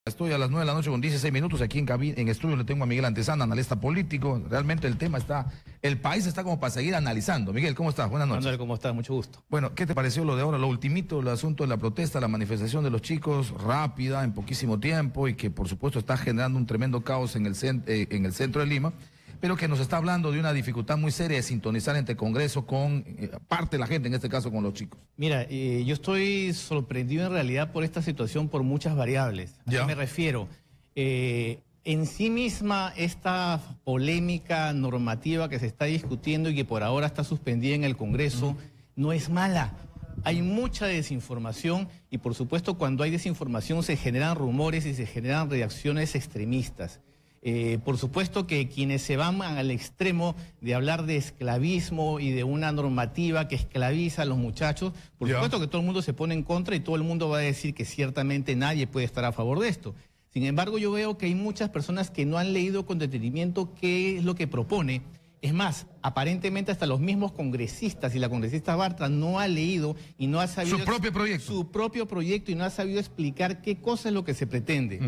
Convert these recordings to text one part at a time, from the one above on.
Estoy a las 9 de la noche con 16 minutos aquí en estudio. Le tengo a Miguel Antezana, analista político. Realmente el país está como para seguir analizando. Miguel, ¿cómo estás? Buenas noches. Manuel, ¿cómo estás? Mucho gusto. Bueno, ¿qué te pareció lo de ahora, lo ultimito, el asunto de la protesta, la manifestación de los chicos, rápida, en poquísimo tiempo, y que por supuesto está generando un tremendo caos en el centro de Lima, pero que nos está hablando de una dificultad muy seria de sintonizar entre Congreso con parte de la gente, en este caso con los chicos? Mira, yo estoy sorprendido en realidad por esta situación por muchas variables. ¿A qué me refiero? En sí misma esta polémica normativa que se está discutiendo y que por ahora está suspendida en el Congreso no es mala. Hay mucha desinformación y por supuesto cuando hay desinformación se generan rumores y se generan reacciones extremistas. Por supuesto que quienes se van al extremo de hablar de esclavismo y de una normativa que esclaviza a los muchachos, por supuesto que todo el mundo se pone en contra y todo el mundo va a decir que ciertamente nadie puede estar a favor de esto. Sin embargo, yo veo que hay muchas personas que no han leído con detenimiento qué es lo que propone. Es más, aparentemente hasta los mismos congresistas y la congresista Bartra no ha leído y no ha sabido... Su propio proyecto y no ha sabido explicar qué cosa es lo que se pretende.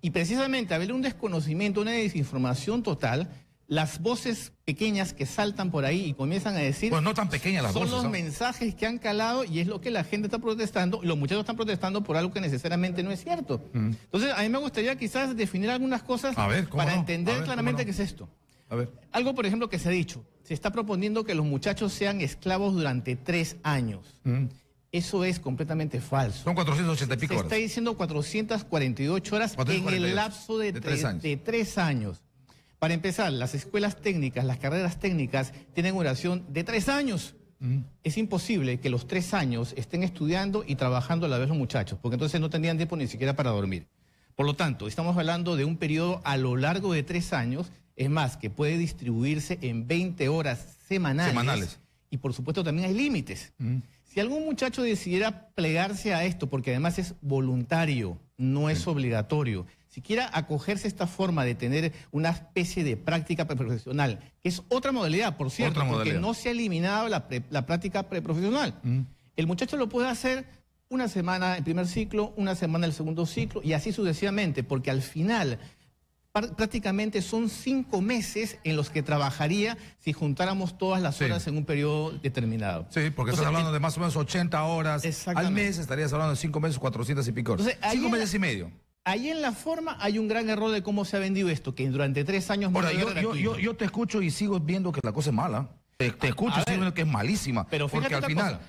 Y precisamente, al haber un desconocimiento, una desinformación total, las voces pequeñas que saltan por ahí y comienzan a decir... Pues no tan pequeñas las voces. Son los mensajes que han calado y es lo que la gente está protestando. Los muchachos están protestando por algo que necesariamente no es cierto. Entonces, a mí me gustaría quizás definir algunas cosas para entender claramente qué es esto. Algo, por ejemplo, que se ha dicho. Se está proponiendo que los muchachos sean esclavos durante 3 años. Eso es completamente falso. Son 480 y pico horas. Se está diciendo 448 horas en el lapso de 3 años. Para empezar, las escuelas técnicas, las carreras técnicas, tienen duración de 3 años. Es imposible que los 3 años estén estudiando y trabajando a la vez los muchachos, porque entonces no tendrían tiempo ni siquiera para dormir. Por lo tanto, estamos hablando de un periodo a lo largo de 3 años, es más, que puede distribuirse en 20 horas semanales. Y por supuesto también hay límites. Si algún muchacho decidiera plegarse a esto, porque además es voluntario, no es obligatorio, si quiera acogerse a esta forma de tener una especie de práctica preprofesional, que es otra modalidad, por cierto, porque no se ha eliminado la práctica preprofesional. El muchacho lo puede hacer una semana en primer ciclo, una semana en el segundo ciclo, y así sucesivamente, porque al final... prácticamente son 5 meses en los que trabajaría si juntáramos todas las horas en un periodo determinado. Sí, porque estás hablando de más o menos 80 horas al mes, estarías hablando de 5 meses, 400 y pico horas. 5 meses y medio. Ahí en la forma hay un gran error de cómo se ha vendido esto, que durante 3 años... Ahora, yo te escucho y sigo viendo que la cosa es mala. Te escucho y sigo viendo que es malísima. Pero porque al final,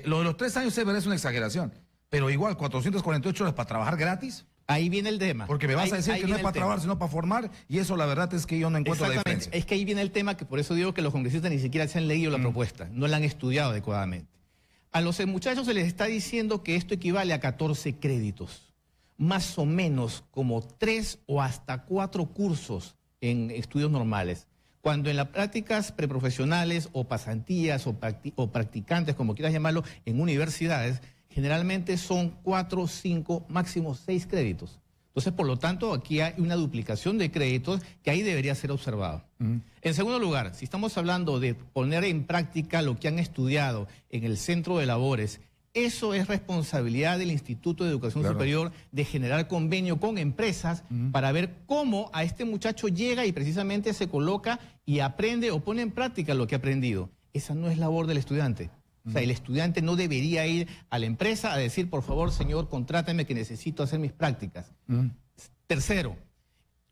lo de los 3 años es una exageración. Pero igual, 448 horas para trabajar gratis... Ahí viene el tema. Porque me vas a decir que no es para trabajar, sino para formar, y eso la verdad es que yo no encuentro la diferencia. Es que ahí viene el tema, que por eso digo que los congresistas ni siquiera se han leído la propuesta, no la han estudiado adecuadamente. A los muchachos se les está diciendo que esto equivale a 14 créditos, más o menos como 3 o hasta 4 cursos en estudios normales. Cuando en las prácticas preprofesionales o pasantías o practicantes, como quieras llamarlo, en universidades, generalmente son 4, 5, máximo 6 créditos. Entonces, por lo tanto, aquí hay una duplicación de créditos que ahí debería ser observado. En segundo lugar, si estamos hablando de poner en práctica lo que han estudiado en el centro de labores, eso es responsabilidad del Instituto de Educación Superior de generar convenio con empresas para ver cómo a este muchacho llega y precisamente se coloca y aprende o pone en práctica lo que ha aprendido. Esa no es labor del estudiante. O sea, el estudiante no debería ir a la empresa a decir, por favor, señor, contráteme que necesito hacer mis prácticas. Tercero,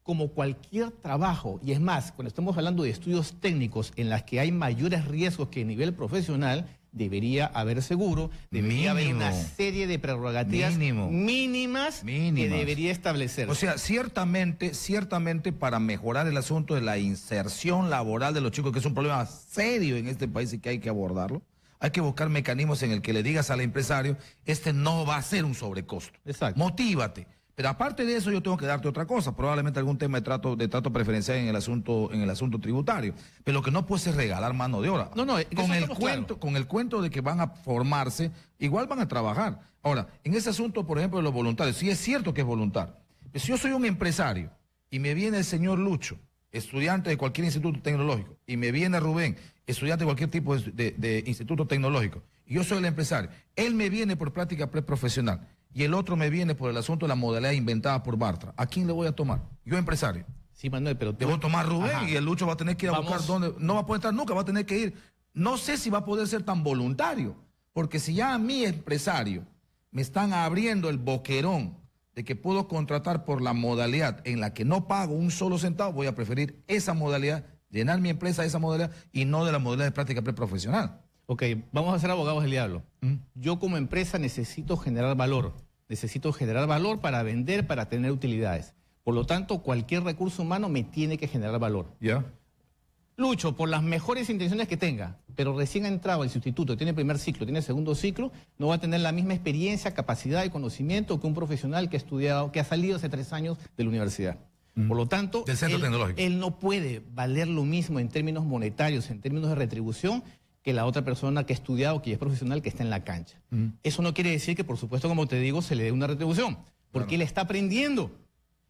como cualquier trabajo, y es más, cuando estamos hablando de estudios técnicos en las que hay mayores riesgos que a nivel profesional, debería haber seguro, debería haber una serie de prerrogativas mínimas que debería establecer. O sea, ciertamente para mejorar el asunto de la inserción laboral de los chicos, que es un problema serio en este país y que hay que abordarlo, hay que buscar mecanismos en el que le digas al empresario, no va a ser un sobrecosto. Exacto. Motívate. Pero aparte de eso, yo tengo que darte otra cosa, probablemente algún tema de trato preferencial en el asunto tributario. Pero lo que no puedes es regalar mano de obra. Con el cuento de que van a formarse, igual van a trabajar. Ahora, en ese asunto, por ejemplo, de los voluntarios, sí es cierto que es voluntario. Pero si yo soy un empresario y me viene el señor Lucho, estudiante de cualquier instituto tecnológico, y me viene Rubén, estudiante de cualquier tipo de instituto tecnológico, y yo soy el empresario, él me viene por práctica preprofesional, y el otro me viene por el asunto de la modalidad inventada por Bartra, ¿a quién le voy a tomar? Yo, empresario. Sí, Manuel, pero... Debo tomar Rubén. Ajá. Y el Lucho va a tener que ir a buscar dónde... No va a poder estar nunca, va a tener que ir. No sé si va a poder ser tan voluntario, porque si ya a mí, empresario, me están abriendo el boquerón de que puedo contratar por la modalidad en la que no pago un solo centavo, voy a preferir esa modalidad, llenar mi empresa de esa modalidad y no de la modalidad de práctica preprofesional. Ok, vamos a ser abogados del diablo. Yo como empresa necesito generar valor. Necesito generar valor para vender, para tener utilidades. Por lo tanto, cualquier recurso humano me tiene que generar valor. ¿Ya? Lucho, por las mejores intenciones que tenga, pero recién ha entrado al instituto, tiene primer ciclo, tiene segundo ciclo, no va a tener la misma experiencia, capacidad y conocimiento que un profesional que ha estudiado, que ha salido hace 3 años de la universidad. Por lo tanto, del centro tecnológico. Él no puede valer lo mismo en términos monetarios, en términos de retribución, que la otra persona que ha estudiado, que es profesional, que está en la cancha. Eso no quiere decir que, por supuesto, como te digo, se le dé una retribución, porque él está aprendiendo.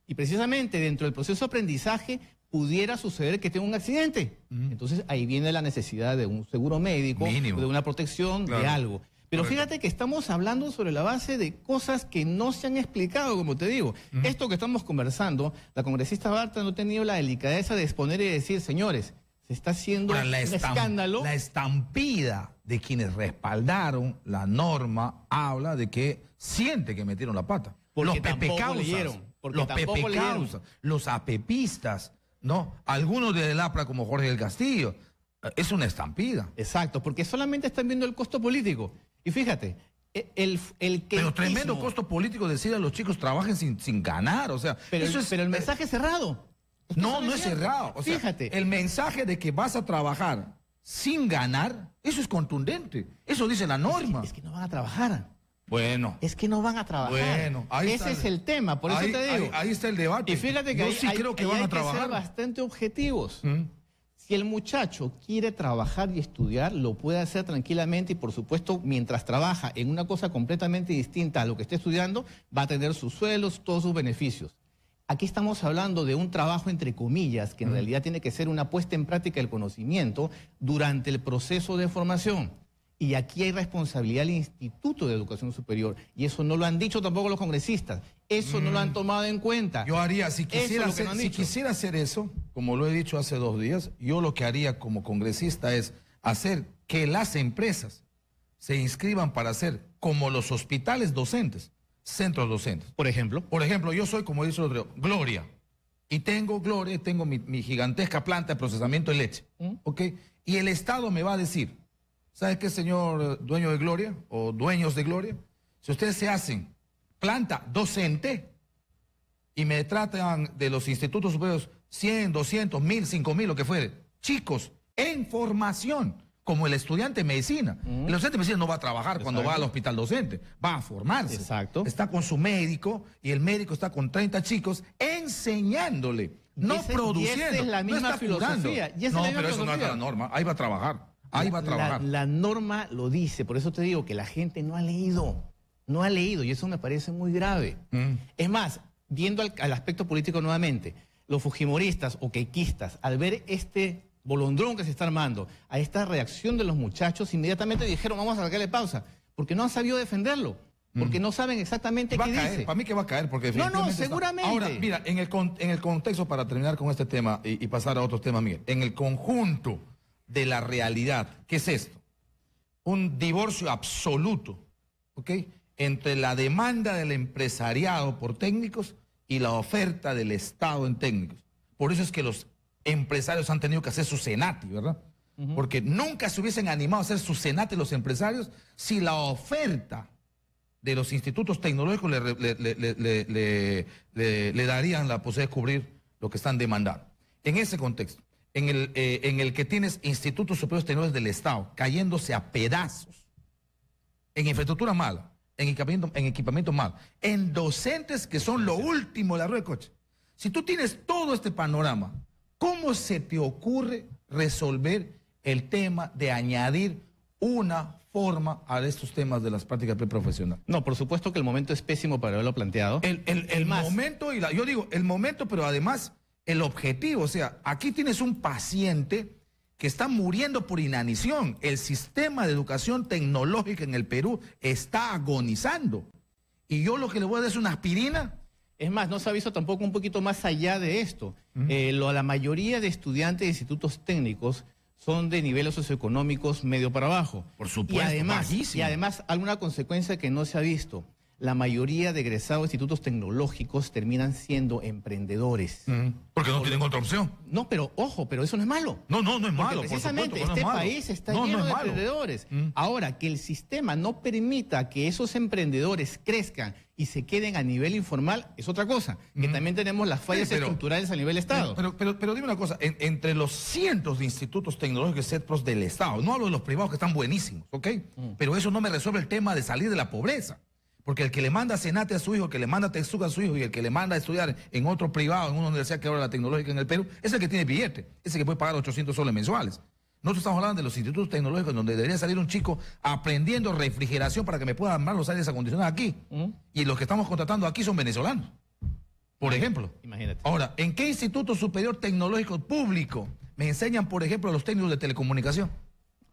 Y precisamente dentro del proceso de aprendizaje pudiera suceder que tenga un accidente. Entonces ahí viene la necesidad de un seguro médico, mínimo, de una protección, de algo. Pero fíjate que estamos hablando sobre la base de cosas que no se han explicado, como te digo. Esto que estamos conversando, la congresista Bartra no ha tenido la delicadeza de exponer y decir, señores, se está haciendo un escándalo. La estampida de quienes respaldaron la norma habla de que siente que metieron la pata. Porque los pepecausas, los pepecausas, los apepistas, ¿no? Algunos del APRA como Jorge del Castillo. Es una estampida. Exacto, porque solamente están viendo el costo político. Y fíjate, pero tremendo costo político decir a los chicos trabajen sin ganar, o sea... Pero el mensaje es cerrado. No es cerrado. O sea, fíjate. El mensaje de que vas a trabajar sin ganar, eso es contundente. Eso dice la norma. Es que no van a trabajar. Bueno. Es que no van a trabajar. Bueno, ahí ese es el tema, por eso te digo. Ahí está el debate. Y fíjate que yo sí creo que van a trabajar. Hay que ser bastante objetivos. Si el muchacho quiere trabajar y estudiar, lo puede hacer tranquilamente y, por supuesto, mientras trabaja en una cosa completamente distinta a lo que esté estudiando, va a tener sus sueldos, todos sus beneficios. Aquí estamos hablando de un trabajo, entre comillas, que en realidad tiene que ser una puesta en práctica del conocimiento durante el proceso de formación. Y aquí hay responsabilidad del Instituto de Educación Superior. Y eso no lo han dicho tampoco los congresistas. Eso no lo han tomado en cuenta. Yo haría, si quisiera hacer eso, como lo he dicho hace 2 días, yo lo que haría como congresista es hacer que las empresas se inscriban para ser como los hospitales docentes, centros docentes. Por ejemplo, yo soy, como dice el otro, Gloria. Y tengo mi gigantesca planta de procesamiento de leche. ¿Ok? Y el Estado me va a decir, ¿sabe qué, señor dueño de Gloria o dueños de Gloria? Si ustedes se hacen planta docente y me tratan de los institutos superiores 100, 200, 1000, 5000, lo que fuere, chicos en formación, como el estudiante de medicina. El estudiante de medicina no va a trabajar cuando va al hospital docente, va a formarse. Exacto. Está con su médico y el médico está con 30 chicos enseñándole, no produciendo. Esa es la misma no filosofía. No, pero eso no es la norma, ahí va a trabajar. Ahí va a trabajar. La norma lo dice, por eso te digo que la gente no ha leído y eso me parece muy grave. Es más, viendo al aspecto político nuevamente, los fujimoristas o queiquistas, al ver este bolondrón que se está armando, a esta reacción de los muchachos, inmediatamente dijeron, vamos a sacarle pausa, porque no han sabido defenderlo, porque no saben exactamente qué dice. Para mí que va a caer, porque No, seguramente. Ahora, mira, en el contexto, para terminar con este tema y pasar a otros temas, Miguel, en el conjunto de la realidad, ¿qué es esto? Un divorcio absoluto, ¿ok?, entre la demanda del empresariado por técnicos y la oferta del Estado en técnicos. Por eso es que los empresarios han tenido que hacer su Senati, ¿verdad? Porque nunca se hubiesen animado a hacer su Senati los empresarios si la oferta de los institutos tecnológicos le darían la posibilidad de cubrir lo que están demandando. En ese contexto, en el que tienes institutos superiores tecnológicos del Estado cayéndose a pedazos, en infraestructura mala, en equipamiento mal, en docentes que son lo último de la rueda de coche. Si tú tienes todo este panorama, ¿cómo se te ocurre resolver el tema de añadir una forma a estos temas de las prácticas preprofesionales? No, por supuesto que el momento es pésimo para haberlo planteado. El momento, yo digo, el momento, pero además el objetivo. O sea, aquí tienes un paciente que está muriendo por inanición. El sistema de educación tecnológica en el Perú está agonizando. y yo lo que le voy a dar es una aspirina. Es más, no se ha visto tampoco un poquito más allá de esto. La mayoría de estudiantes de institutos técnicos son de niveles socioeconómicos medio para abajo. Por supuesto, y además, alguna consecuencia que no se ha visto. La mayoría de egresados de institutos tecnológicos terminan siendo emprendedores. Porque no tienen otra opción. No, pero ojo, pero eso no es malo. No es malo. Precisamente por supuesto, no país está lleno de emprendedores. Ahora, que el sistema no permita que esos emprendedores crezcan y se queden a nivel informal es otra cosa. Que también tenemos las fallas estructurales a nivel Estado. Pero dime una cosa, entre los cientos de institutos tecnológicos y CETPROS del Estado, no hablo de los privados que están buenísimos, ¿ok? Pero eso no me resuelve el tema de salir de la pobreza. Porque el que le manda Senate a su hijo, el que le manda Texuca a su hijo y el que le manda a estudiar en otro privado, en una universidad que ahora la tecnológica en el Perú, es el que tiene billete, es el que puede pagar 800 soles mensuales. Nosotros estamos hablando de los institutos tecnológicos donde debería salir un chico aprendiendo refrigeración para que me pueda armar los aires acondicionados aquí. Y los que estamos contratando aquí son venezolanos, por ejemplo. Imagínate. Ahora, ¿en qué instituto superior tecnológico público me enseñan, por ejemplo, los técnicos de telecomunicación?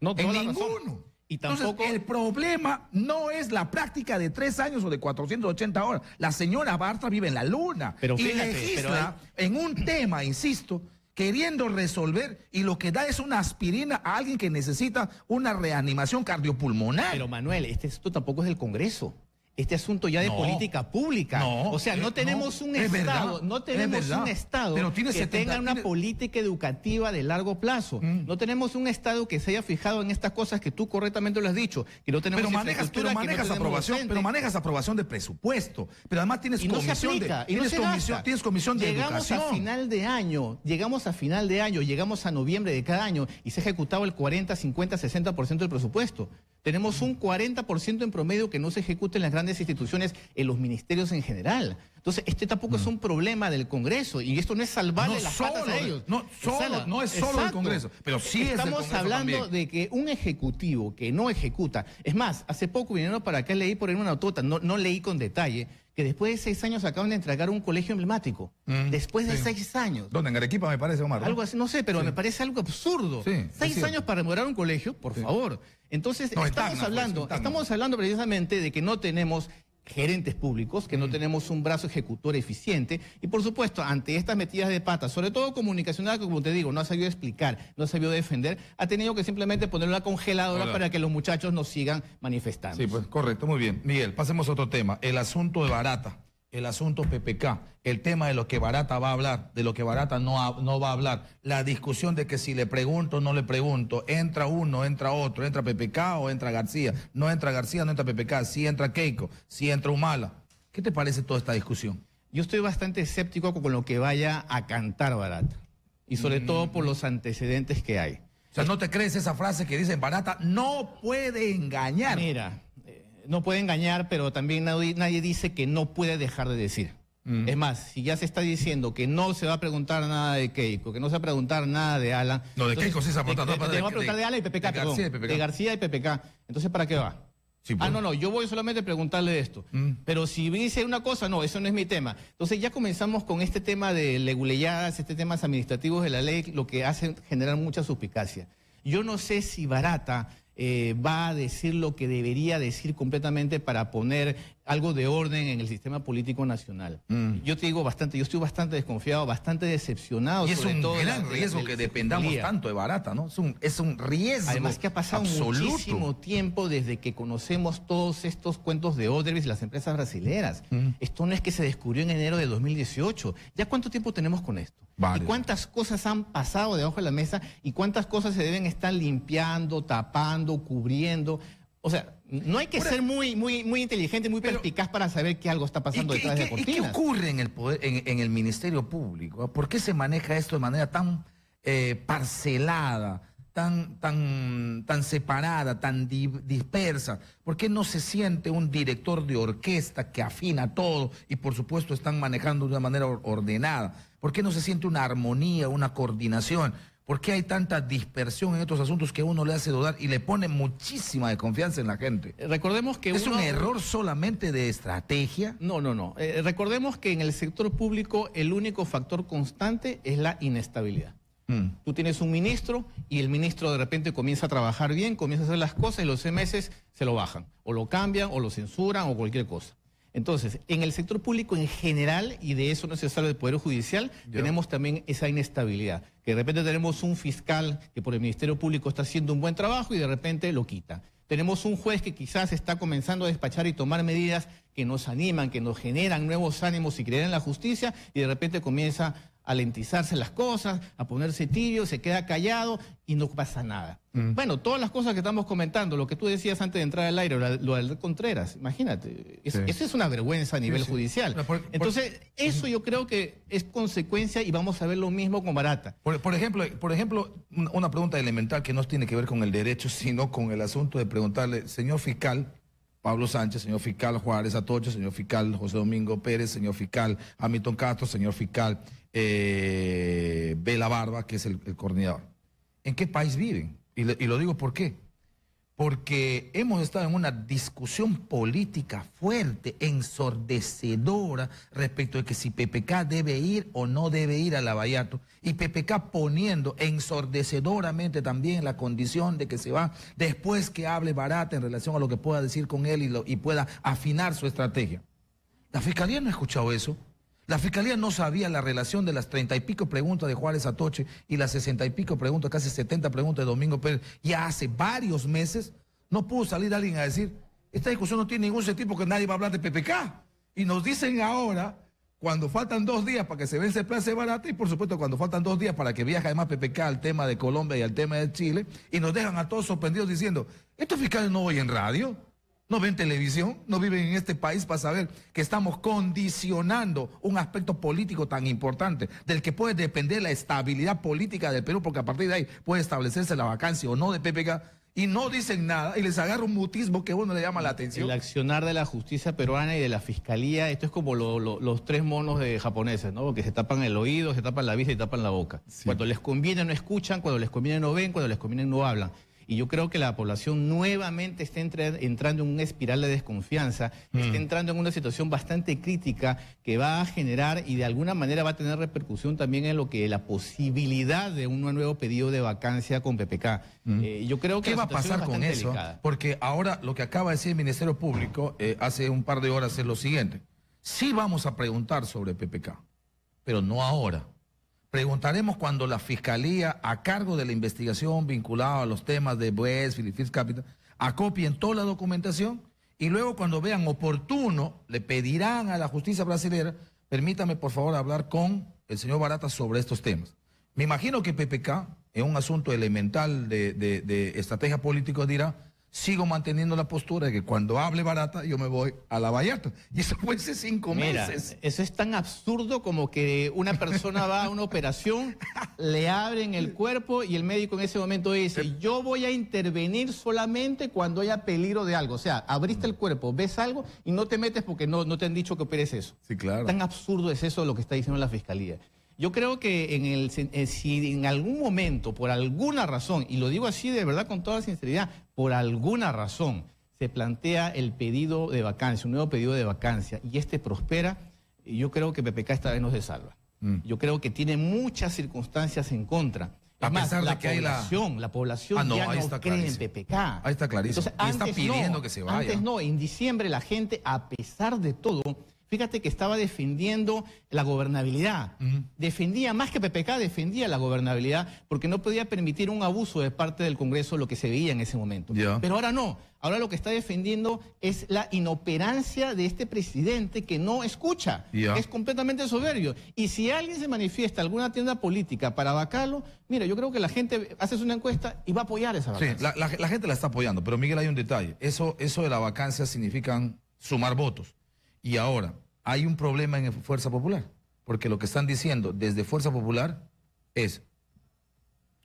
No, en ninguno. Y tampoco... Entonces, el problema no es la práctica de 3 años o de 480 horas. La señora Bartra vive en la luna pero y fíjate, legisla en un tema, insisto, queriendo resolver, y lo que da es una aspirina a alguien que necesita una reanimación cardiopulmonar. Pero Manuel, esto tampoco es del Congreso. Este asunto ya de política pública. O sea, no tenemos un Estado, un Estado que tenga una política educativa de largo plazo. No tenemos un Estado que se haya fijado en estas cosas que tú correctamente lo has dicho. Que no tenemos pero manejas aprobación de presupuesto. Pero además tienes comisión de llegamos educación. Llegamos a final de año, llegamos a noviembre de cada año y se ha ejecutado el 40, 50, 60% del presupuesto. Tenemos un 40% en promedio que no se ejecuta en las grandes instituciones, en los ministerios en general. Entonces, este tampoco es un problema del Congreso, y esto no es salvarle las patas a ellos. No es solo del Congreso, pero sí es del Congreso. Estamos hablando de que un ejecutivo que no ejecuta... Es más, hace poco vinieron para acá, leí por ahí una nota, no leí con detalle, que después de 6 años acaban de entregar un colegio emblemático. Después de 6 años. ¿Dónde? En Arequipa, me parece, Omar, ¿no? Algo así, no sé, pero me parece algo absurdo. 6 años para remodelar un colegio, por favor. Entonces, estamos hablando precisamente de que no tenemos gerentes públicos, que no tenemos un brazo ejecutor eficiente, y por supuesto, ante estas metidas de patas, sobre todo comunicacional, que como te digo, no ha sabido explicar, no ha sabido defender, ha tenido que simplemente poner una congeladora para que los muchachos nos sigan manifestando. Sí, pues correcto, muy bien. Miguel, pasemos a otro tema, el asunto de Barata, el asunto PPK, el tema de lo que Barata va a hablar, de lo que Barata no va a hablar, la discusión de que si le pregunto o no le pregunto, entra uno, entra otro, entra PPK o entra García, no entra García, no entra PPK, sí entra Keiko, sí entra Humala. ¿Qué te parece toda esta discusión? Yo estoy bastante escéptico con lo que vaya a cantar Barata, y sobre todo por los antecedentes que hay. O sea, ¿no te crees esa frase que dicen Barata no puede engañar? Mira, no puede engañar, pero también nadie dice que no puede dejar de decir. Es más, si ya se está diciendo que no se va a preguntar nada de Keiko, que no se va a preguntar nada de Alan... No, de Keiko sí se va a preguntar. Se va a preguntar de Alan y PPK, de García y PPK. Entonces, ¿para qué va? Sí, pues. No, yo voy solamente a preguntarle esto. Pero si dice una cosa, no, eso no es mi tema. Entonces ya comenzamos con este tema de leguleyadas, este temas administrativos de la ley, lo que hace generar mucha suspicacia. Yo no sé si Barata va a decir lo que debería decir completamente para poner algo de orden en el sistema político nacional. Yo te digo yo estoy bastante desconfiado, bastante decepcionado. Y es un gran riesgo que dependamos tanto de Barata, ¿no? Es un riesgo. Además que ha pasado muchísimo tiempo desde que conocemos todos estos cuentos de Odebrecht y las empresas brasileras. Esto no es que se descubrió en enero de 2018. ¿Ya cuánto tiempo tenemos con esto? Varios. ¿Y cuántas cosas han pasado debajo de la mesa? ¿Y cuántas cosas se deben estar limpiando, tapando, cubriendo? O sea, no hay que ser muy inteligente, muy perspicaz para saber que algo está pasando detrás de cortinas. ¿Y qué ocurre en el poder, en el Ministerio Público? ¿Por qué se maneja esto de manera tan parcelada, tan separada, tan dispersa? ¿Por qué no se siente un director de orquesta que afina todo y por supuesto están manejando de una manera ordenada? ¿Por qué no se siente una armonía, una coordinación? ¿Por qué hay tanta dispersión en estos asuntos que uno le hace dudar y le pone muchísima desconfianza en la gente? Recordemos que ¿Es un error solamente de estrategia? No. Recordemos que en el sector público el único factor constante es la inestabilidad. Tú tienes un ministro y el ministro de repente comienza a trabajar bien, comienza a hacer las cosas y los 6 meses se lo bajan. O lo cambian, o lo censuran, o cualquier cosa. Entonces, en el sector público en general, y de eso no se sale del Poder Judicial, tenemos también esa inestabilidad. Que de repente tenemos un fiscal que por el Ministerio Público está haciendo un buen trabajo y de repente lo quita. Tenemos un juez que quizás está comenzando a despachar y tomar medidas que nos animan, que nos generan nuevos ánimos y creer en la justicia, y de repente comienza a lentizarse las cosas, a ponerse tibio, se queda callado y no pasa nada. Bueno, todas las cosas que estamos comentando, lo que tú decías antes de entrar al aire, lo del Contreras, imagínate, eso es una vergüenza a nivel judicial. Entonces, eso yo creo que es consecuencia y vamos a ver lo mismo con Barata. Por ejemplo, una pregunta elemental que no tiene que ver con el derecho, sino con el asunto de preguntarle, señor fiscal Pablo Sánchez, señor fiscal Juárez Atocho, señor fiscal José Domingo Pérez, señor fiscal Hamilton Castro, señor fiscal Vela Barba, que es el coordinador. ¿En qué país viven? Y lo digo ¿por qué? Porque hemos estado en una discusión política fuerte, ensordecedora, respecto de que si PPK debe ir o no debe ir a Lavallato, y PPK poniendo ensordecedoramente también la condición de que se va después que hable Barata en relación a lo que pueda decir con él y pueda afinar su estrategia. La Fiscalía no ha escuchado eso. La Fiscalía no sabía la relación de las 30 y pico preguntas de Juárez Atoche y las 60 y pico preguntas, casi 70 preguntas de Domingo Pérez. Ya hace varios meses no pudo salir alguien a decir, esta discusión no tiene ningún sentido porque nadie va a hablar de PPK. Y nos dicen ahora, cuando faltan 2 días para que se vence el plan de Barata, y por supuesto cuando faltan 2 días para que viaje además PPK al tema de Colombia y al tema de Chile, y nos dejan a todos sorprendidos diciendo, estos fiscales no oyen radio, no ven televisión, no viven en este país para saber que estamos condicionando un aspecto político tan importante del que puede depender la estabilidad política del Perú, porque a partir de ahí puede establecerse la vacancia o no de PPK, y no dicen nada, y les agarra un mutismo que a uno le llama la atención. El accionar de la justicia peruana y de la fiscalía, esto es como los 3 monos de japoneses, ¿no? Que se tapan el oído, se tapan la vista y tapan la boca. Sí. Cuando les conviene no escuchan, cuando les conviene no ven, cuando les conviene no hablan. Y yo creo que la población nuevamente está entrando en una espiral de desconfianza, está entrando en una situación bastante crítica que va a generar y de alguna manera va a tener repercusión también en lo que la posibilidad de un nuevo pedido de vacancia con PPK. Yo creo que ¿qué va a pasar con eso? Delicada. Porque ahora lo que acaba de decir el Ministerio Público hace un par de horas es lo siguiente. Sí vamos a preguntar sobre PPK, pero no ahora. Preguntaremos cuando la Fiscalía, a cargo de la investigación vinculada a los temas de Bues, Philippines Capital, acopien toda la documentación y luego cuando vean oportuno, le pedirán a la justicia brasileña, permítame por favor hablar con el señor Barata sobre estos temas. Me imagino que PPK, en un asunto elemental de estrategia política, dirá, sigo manteniendo la postura de que cuando hable Barata yo me voy a Lavallato. Y eso fue hace 5 meses. Eso es tan absurdo como que una persona va a una operación, le abren el cuerpo y el médico en ese momento dice, yo voy a intervenir solamente cuando haya peligro de algo. O sea, abriste el cuerpo, ves algo y no te metes porque no te han dicho que operes eso. Sí, claro. Tan absurdo es eso lo que está diciendo la Fiscalía. Yo creo que si en algún momento, por alguna razón, y lo digo así de verdad con toda sinceridad, por alguna razón se plantea el pedido de vacancia, un nuevo pedido de vacancia, y este prospera, yo creo que PPK esta vez no se salva. Yo creo que tiene muchas circunstancias en contra. A pesar de que la población ya no cree en PPK. Ahí está clarísimo. Entonces, y está pidiendo que se vaya. Antes no, en diciembre la gente, a pesar de todo, fíjate que estaba defendiendo la gobernabilidad. Defendía, más que PPK, defendía la gobernabilidad porque no podía permitir un abuso de parte del Congreso, lo que se veía en ese momento. Pero ahora no. Ahora lo que está defendiendo es la inoperancia de este presidente que no escucha. Es completamente soberbio. Y si alguien se manifiesta en alguna tienda política para vacarlo, mira, yo creo que la gente hace una encuesta y va a apoyar esa vacancia. Sí, la gente la está apoyando. Pero Miguel, hay un detalle. Eso de la vacancia significan sumar votos. Y ahora, hay un problema en Fuerza Popular, porque lo que están diciendo desde Fuerza Popular es,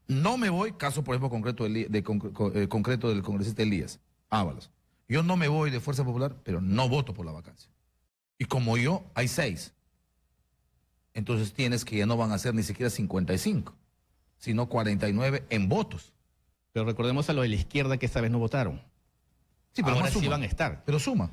no me voy, caso por ejemplo concreto del congresista Elías Ábalos, yo no me voy de Fuerza Popular, pero no voto por la vacancia. Y como yo, hay 6. Entonces tienes que ya no van a ser ni siquiera 55, sino 49 en votos. Pero recordemos a los de la izquierda que esta vez no votaron. Sí, pero ahora sí van a estar. Pero suma.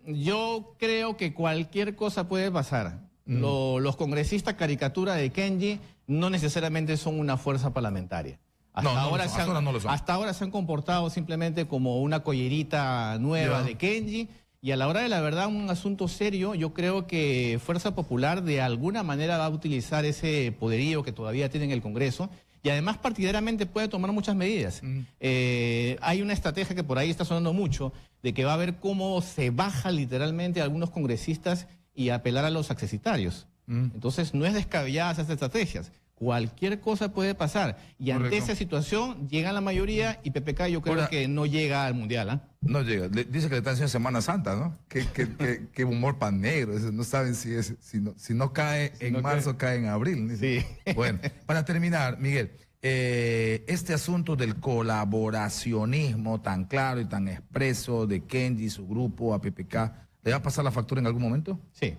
Yo creo que cualquier cosa puede pasar. Los congresistas caricatura de Kenji no necesariamente son una fuerza parlamentaria. Hasta ahora se han comportado simplemente como una collerita nueva de Kenji Y a la hora de la verdad, un asunto serio, yo creo que Fuerza Popular de alguna manera va a utilizar ese poderío que todavía tiene en el Congreso y además partidariamente puede tomar muchas medidas. Hay una estrategia que por ahí está sonando mucho, de que va a ver cómo se baja literalmente a algunos congresistas y apelar a los accesitarios. Entonces no es descabellada esas estrategias. Cualquier cosa puede pasar. Y ante esa situación llega la mayoría y PPK yo creo que no llega al Mundial. ¿Ah? No llega. Dice que le están haciendo Semana Santa, ¿no? Qué humor pan negro. No saben si no cae en marzo, cae en abril. Sí. Bueno, para terminar, Miguel, este asunto del colaboracionismo tan claro y tan expreso de Kenji, su grupo, a PPK, ¿le va a pasar la factura en algún momento? Sí,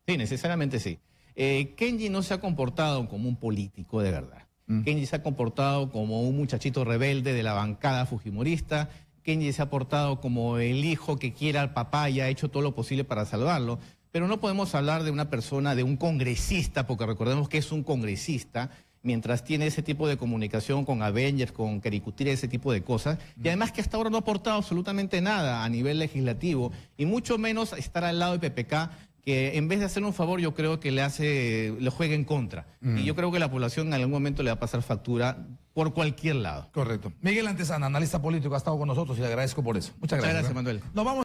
necesariamente sí. Kenji no se ha comportado como un político de verdad. Kenji se ha comportado como un muchachito rebelde de la bancada fujimorista. Kenji se ha portado como el hijo que quiere al papá y ha hecho todo lo posible para salvarlo. Pero no podemos hablar de una persona, de un congresista, porque recordemos que es un congresista, mientras tiene ese tipo de comunicación con Avengers, con Kerikutira, ese tipo de cosas. Y además que hasta ahora no ha aportado absolutamente nada a nivel legislativo, y mucho menos estar al lado de PPK, que en vez de hacer un favor, yo creo que le juega en contra. Y yo creo que la población en algún momento le va a pasar factura por cualquier lado. Correcto. Miguel Antezana, analista político, ha estado con nosotros y le agradezco por eso. Muchas gracias. Muchas gracias, Manuel. Nos vamos.